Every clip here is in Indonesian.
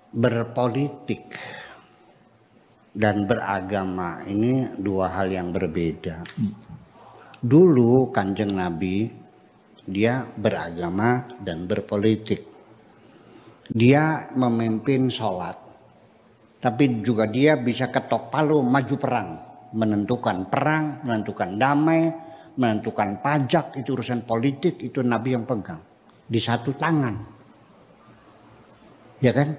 berpolitik dan beragama ini dua hal yang berbeda. Dulu Kanjeng Nabi dia beragama dan berpolitik. Dia memimpin sholat, tapi juga dia bisa ketok palu maju perang, menentukan damai, menentukan pajak, itu urusan politik, itu Nabi yang pegang di satu tangan. Ya kan?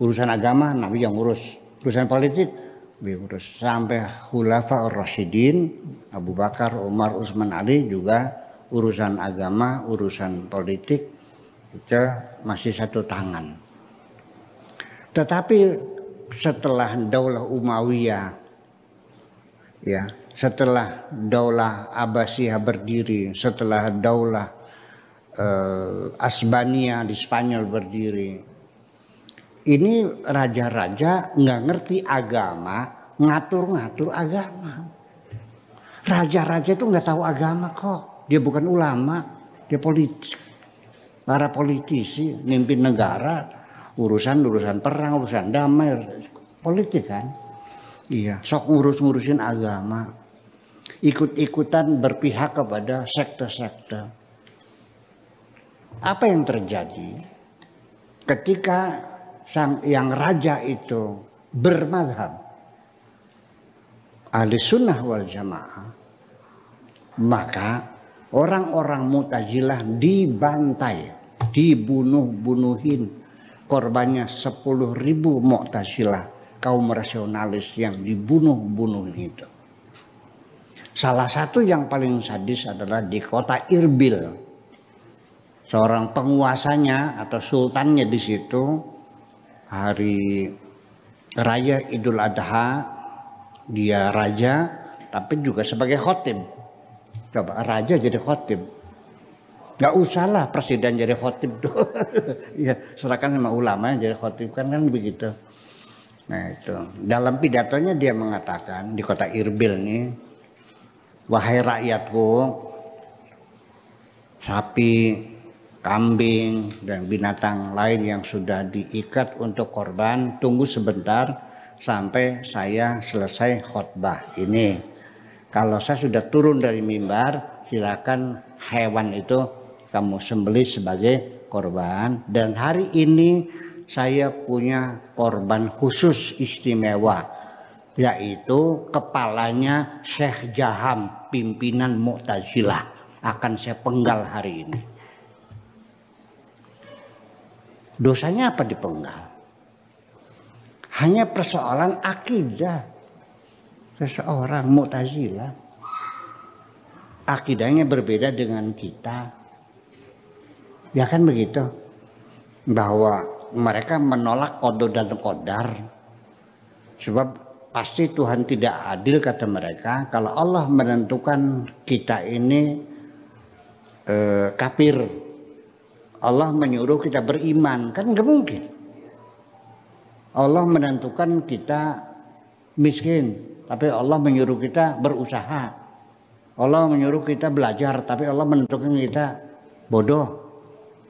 Urusan agama Nabi yang urus, urusan politik Nabi urus. Sampai Khulafa ar-Rasyidin, Abu Bakar, Umar, Utsman, Ali juga urusan agama, urusan politik itu masih satu tangan. Tetapi setelah Daulah Umayyah, ya, setelah Daulah Abbasiyah berdiri, setelah Daulah Asbaniyah di Spanyol berdiri, ini raja-raja nggak ngerti agama, ngatur-ngatur agama. Raja-raja itu nggak tahu agama kok. Dia bukan ulama, dia politik. Para politisi, mimpin negara, urusan perang, urusan damai, politik kan. Iya, sok ngurusin agama. Ikut-ikutan berpihak kepada sekte-sekte. Apa yang terjadi ketika yang raja itu bermadhab ahli sunnah wal jamaah, maka orang-orang Mu'tazilah dibantai, dibunuhin, korbannya 10.000 Mu'tazilah, kaum rasionalis yang dibunuh itu. Salah satu yang paling sadis adalah di kota Irbil, seorang penguasanya atau sultannya di situ, hari raya Idul Adha dia raja tapi juga sebagai khotib. Coba raja jadi khotib, nggak usahlah presiden jadi khotib tuh. Ya serahkan sama ulama yang jadi khotib kan begitu. Nah itu dalam pidatonya dia mengatakan di kota Irbil nih, wahai rakyatku, sapi, kambing dan binatang lain yang sudah diikat untuk korban, tunggu sebentar sampai saya selesai khotbah ini. Kalau saya sudah turun dari mimbar, silakan hewan itu kamu sembelih sebagai korban. Dan hari ini saya punya korban khusus istimewa, yaitu kepalanya Syekh Jaham, pimpinan Mu'tazilah, akan saya penggal hari ini. Dosanya apa dipenggal? Hanya persoalan akidah seseorang Mu'tazilah. Akidahnya berbeda dengan kita. Ya kan begitu? Bahwa mereka menolak qada dan qadar. Sebab pasti Tuhan tidak adil kata mereka kalau Allah menentukan kita ini kafir. Allah menyuruh kita beriman, kan nggak mungkin. Allah menentukan kita miskin, tapi Allah menyuruh kita berusaha. Allah menyuruh kita belajar, tapi Allah menentukan kita bodoh.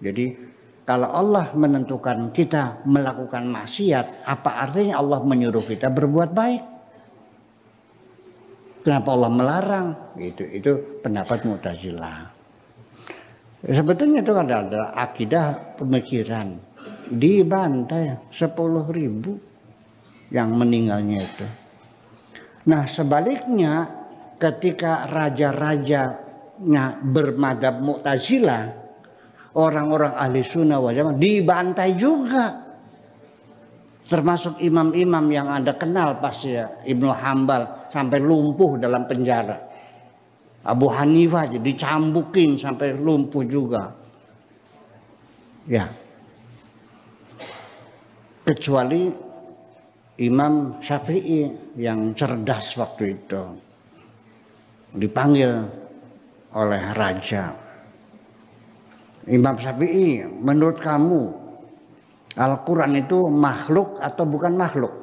Jadi kalau Allah menentukan kita melakukan maksiat, apa artinya Allah menyuruh kita berbuat baik? Kenapa Allah melarang? Itu pendapat Mu'tazilah. Sebetulnya itu adalah akidah pemikiran. Dibantai 10.000 yang meninggalnya itu. Nah sebaliknya ketika raja-rajanya bermadhab Mu'tazilah, orang-orang ahli sunnah wal jamaah dibantai juga. Termasuk imam-imam yang Anda kenal pasti ya, Ibnu Hambal sampai lumpuh dalam penjara. Abu Hanifah jadi dicambukin sampai lumpuh juga. Ya. Kecuali Imam Syafi'i yang cerdas waktu itu. Dipanggil oleh raja. Imam Syafi'i, menurut kamu Al-Quran itu makhluk atau bukan makhluk?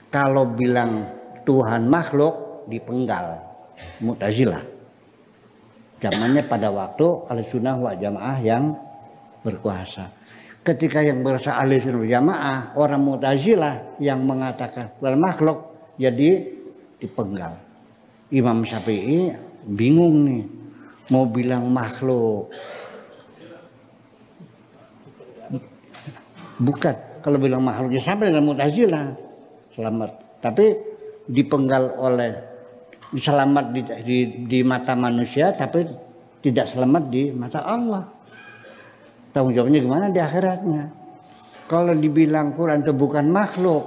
Kalau bilang Tuhan makhluk, dipenggal Mu'tazilah. Zamannya pada waktu Ahlussunnah wal Jamaah yang berkuasa. Ketika yang berasa ahli sunnah wal jamaah, orang Mu'tazilah yang mengatakan wal makhluk, jadi dipenggal. Imam Syafi'i bingung nih, mau bilang makhluk. Bukan, kalau bilang makhluknya sampai dengan Mu'tazilah selamat. Tapi dipenggal oleh selamat di mata manusia, tapi tidak selamat di mata Allah. Tanggung jawabnya gimana di akhiratnya? Kalau dibilang Quran itu bukan makhluk,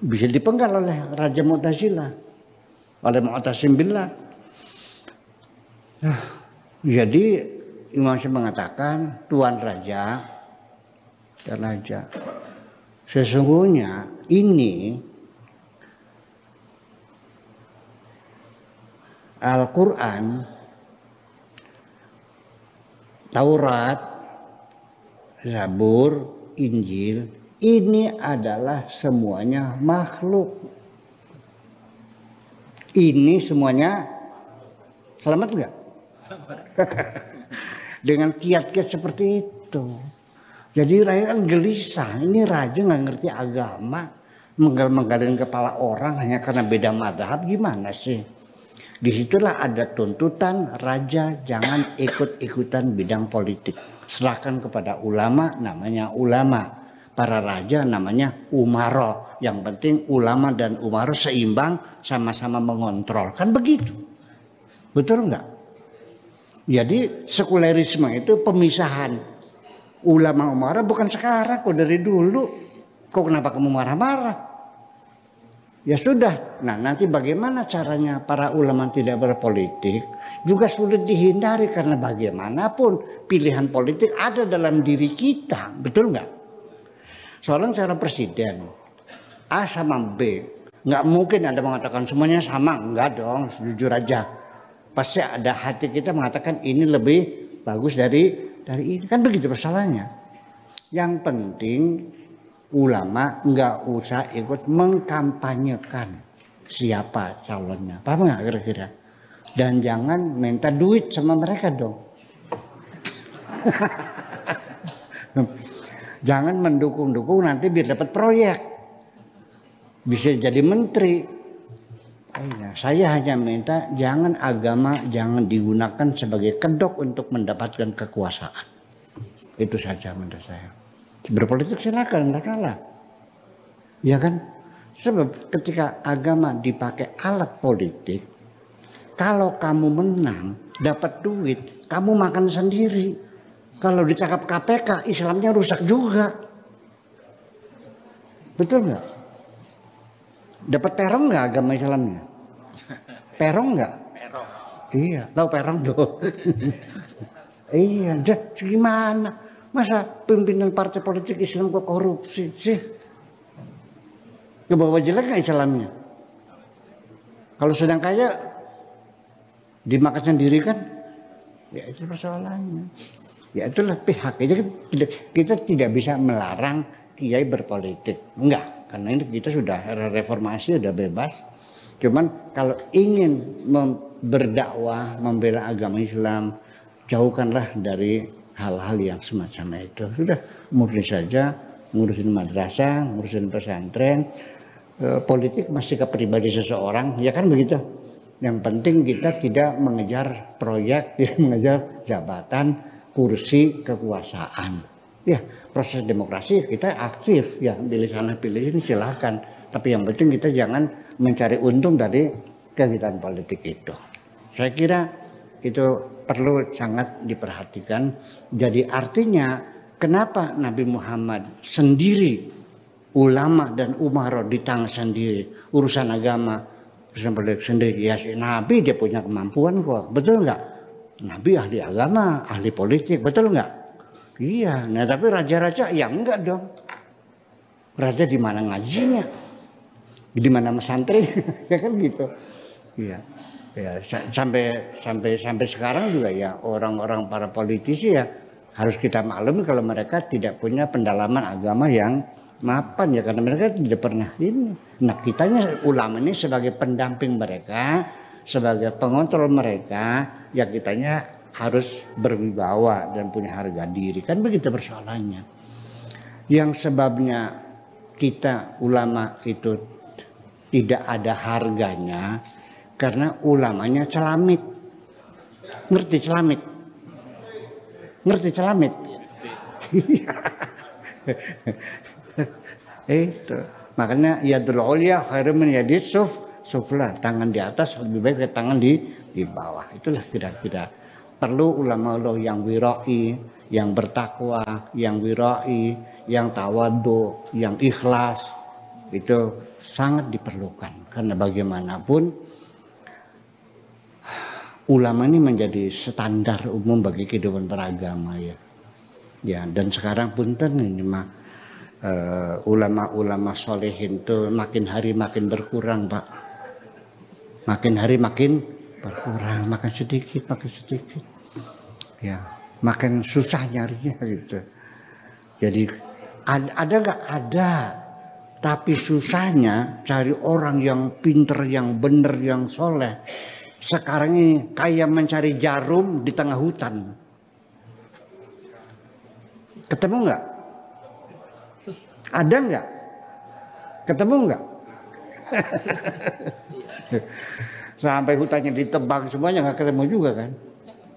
bisa dipenggal oleh Raja Mu'tazilah, oleh Mu'tasim billah. Jadi Imam Syafi'i mengatakan Tuan Raja, sesungguhnya ini Al-Quran, Taurat, Zabur, Injil, ini adalah semuanya makhluk. Ini semuanya selamat enggak? Selamat. Dengan kiat-kiat seperti itu. Jadi rakyat gelisah. Ini raja nggak ngerti agama, menggal-menggalin kepala orang hanya karena beda madhab, gimana sih? Disitulah ada tuntutan raja jangan ikut-ikutan bidang politik. Serahkan kepada ulama, namanya ulama. Para raja namanya umaro. Yang penting ulama dan umaro seimbang, sama-sama mengontrol. Kan begitu. Betul enggak? Jadi sekulerisme itu pemisahan. Ulama umaro bukan sekarang, kok dari dulu. Kok kenapa kamu marah-marah? Ya sudah, nah nanti bagaimana caranya para ulama tidak berpolitik juga sulit dihindari karena bagaimanapun pilihan politik ada dalam diri kita, betul nggak? Soalnya cara presiden A sama B, nggak mungkin ada mengatakan semuanya sama, enggak dong, jujur aja. Pasti ada hati kita mengatakan ini lebih bagus dari ini, kan begitu masalahnya. Yang penting ulama nggak usah ikut mengkampanyekan siapa calonnya, paham nggak kira-kira? Dan jangan minta duit sama mereka dong. Jangan mendukung-dukung nanti biar dapat proyek, bisa jadi menteri. Saya hanya minta jangan agama jangan digunakan sebagai kedok untuk mendapatkan kekuasaan. Itu saja menurut saya. Berpolitik silakan, enggak salah. Ya kan? Sebab ketika agama dipakai alat politik, kalau kamu menang, dapat duit, kamu makan sendiri. Kalau ditangkap KPK, Islamnya rusak juga. Betul nggak? Dapat perong nggak agama Islamnya? Perong nggak? Perong. Iya, tahu perong tuh. Iya, gimana? Masa pimpinan partai politik Islam kok korupsi sih? Kebawa jelek nggak Islamnya? Kalau sedang kaya dimakan sendiri kan? Ya itu persoalannya. Ya itulah pihak. Kita tidak bisa melarang kiai berpolitik. Enggak, karena ini kita sudah reformasi, sudah bebas. Cuman kalau ingin berdakwah, membela agama Islam, jauhkanlah dari hal-hal yang semacam itu. Sudah murni saja, ngurusin madrasah, ngurusin pesantren, politik masih ke pribadi seseorang, ya kan begitu. Yang penting kita tidak mengejar proyek, tidak mengejar jabatan, kursi, kekuasaan. Ya, proses demokrasi kita aktif, ya pilih sana pilih ini silahkan. Tapi yang penting kita jangan mencari untung dari kegiatan politik itu. Saya kira itu perlu sangat diperhatikan. Jadi artinya kenapa Nabi Muhammad sendiri, ulama dan umaro di tangan sendiri, urusan agama, urusan politik sendiri. Ya Nabi dia punya kemampuan kok, betul nggak? Nabi ahli agama, ahli politik, betul nggak? Iya, nah tapi raja-raja ya enggak dong. Raja di mana ngajinya? Di mana santri? Ya kan gitu. Iya. Ya, sampai sekarang juga ya orang-orang para politisi ya harus kita maklumi kalau mereka tidak punya pendalaman agama yang mapan ya karena mereka tidak pernah ini. Nah kitanya ulama ini sebagai pendamping mereka, sebagai pengontrol mereka ya kitanya harus berwibawa dan punya harga diri. Kan begitu persoalannya. Yang sebabnya kita ulama itu tidak ada harganya karena ulamanya celamit. Ngerti celamit? Ngerti celamit? Itu. Makanya yadul ulya khairum min yadis sufla. Tangan di atas lebih baik dari tangan di bawah. Itulah kira-kira. Perlu ulama Allah yang wirai, yang bertakwa, yang wirai, yang tawadu, yang ikhlas. Itu sangat diperlukan. Karena bagaimanapun ulama ini menjadi standar umum bagi kehidupan beragama ya. Ya, dan sekarang punten ini mah ulama-ulama solehin itu makin hari makin berkurang, Pak. Makin hari makin berkurang, makin sedikit. Ya, makin susah nyarinya gitu. Jadi ada nggak? Ada. Tapi susahnya cari orang yang pinter, yang bener, yang soleh. Sekarang ini kayak mencari jarum di tengah hutan. Ketemu nggak? Ada nggak? Ketemu nggak? Sampai hutannya ditebang semuanya nggak ketemu juga kan?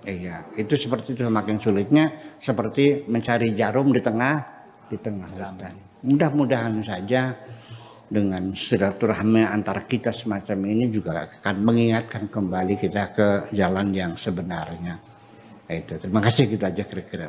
Iya, itu seperti itu semakin sulitnya seperti mencari jarum di tengah hutan. Mudah-mudahan saja dengan silaturahmi antara kita semacam ini juga akan mengingatkan kembali kita ke jalan yang sebenarnya. Itu. Terima kasih, kita aja kira-kira.